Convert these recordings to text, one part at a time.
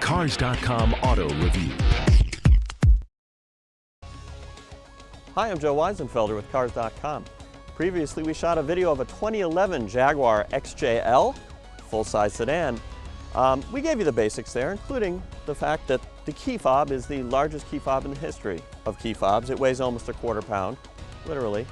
Cars.com Auto Review. Hi, I'm Joe Weisenfelder with Cars.com. Previously, we shot a video of a 2011 Jaguar XJL, full-size sedan. We gave you the basics there, including the fact that the key fob is the largest key fob in the history of key fobs. It weighs almost a quarter pound, literally.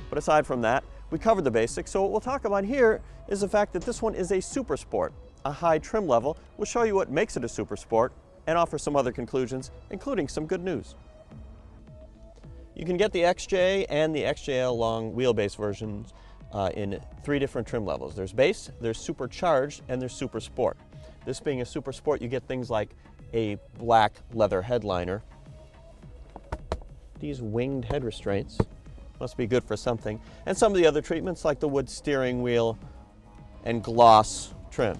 But aside from that, we covered the basics. So what we'll talk about here is the fact that this one is a super sport, a high trim level. We'll show you what makes it a super sport and offer some other conclusions, including some good news. You can get the XJ and the XJL long wheelbase versions in 3 different trim levels. There's base, there's supercharged, and there's super sport. This being a super sport, you get things like a black leather headliner. These winged head restraints must be good for something. And some of the other treatments like the wood steering wheel and gloss trim.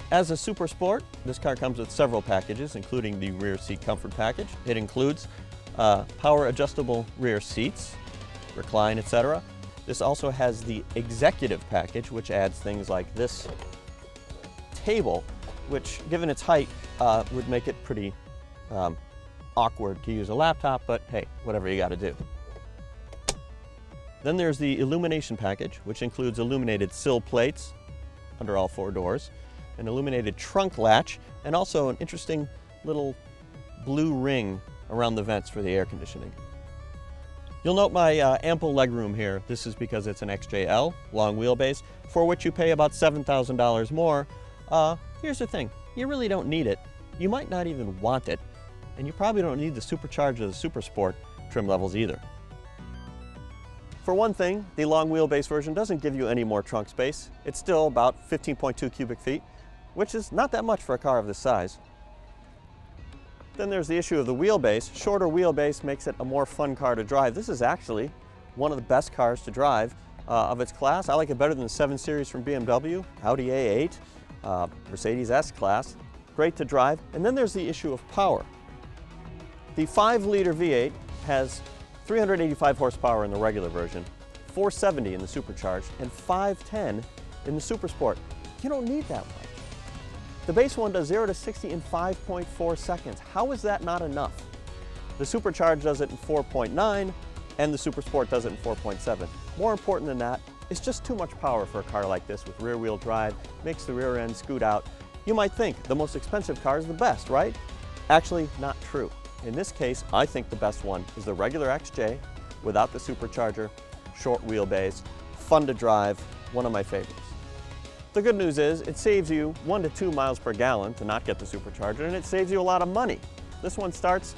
As a super sport, this car comes with several packages, including the rear seat comfort package. It includes power adjustable rear seats, recline, etc. This also has the executive package, which adds things like this table, which given its height would make it pretty awkward to use a laptop, but hey, whatever you got to do. Then there's the illumination package, which includes illuminated sill plates under all 4 doors, an illuminated trunk latch, and also an interesting little blue ring around the vents for the air conditioning. You'll note my ample legroom here. This is because it's an XJL, long wheelbase, for which you pay about $7,000 more. Here's the thing, you really don't need it. You might not even want it, and you probably don't need the supercharged or the super sport trim levels either. For one thing, the long wheelbase version doesn't give you any more trunk space. It's still about 15.2 cubic feet, which is not that much for a car of this size. Then there's the issue of the wheelbase. Shorter wheelbase makes it a more fun car to drive. This is actually one of the best cars to drive of its class. I like it better than the 7 Series from BMW, Audi A8, Mercedes S-Class. Great to drive. And then there's the issue of power. The 5-liter V8 has 385 horsepower in the regular version, 470 in the supercharged, and 510 in the super sport. You don't need that much. The base one does 0 to 60 in 5.4 seconds. How is that not enough? The supercharged does it in 4.9, and the super sport does it in 4.7. More important than that, it's just too much power for a car like this with rear-wheel drive, makes the rear end scoot out. You might think the most expensive car is the best, right? Actually, not true. In this case, I think the best one is the regular XJ without the supercharger, short wheelbase, fun to drive, one of my favorites. The good news is it saves you 1 to 2 miles per gallon to not get the supercharger, and it saves you a lot of money. This one starts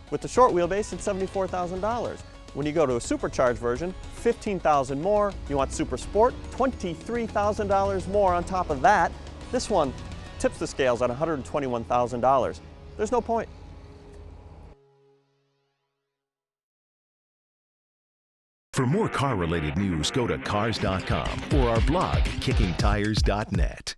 with the short wheelbase at $74,000. When you go to a supercharged version, $15,000 more. You want super sport, $23,000 more on top of that. This one tips the scales at $121,000. There's no point. For more car-related news, go to Cars.com or our blog, kickingtires.net.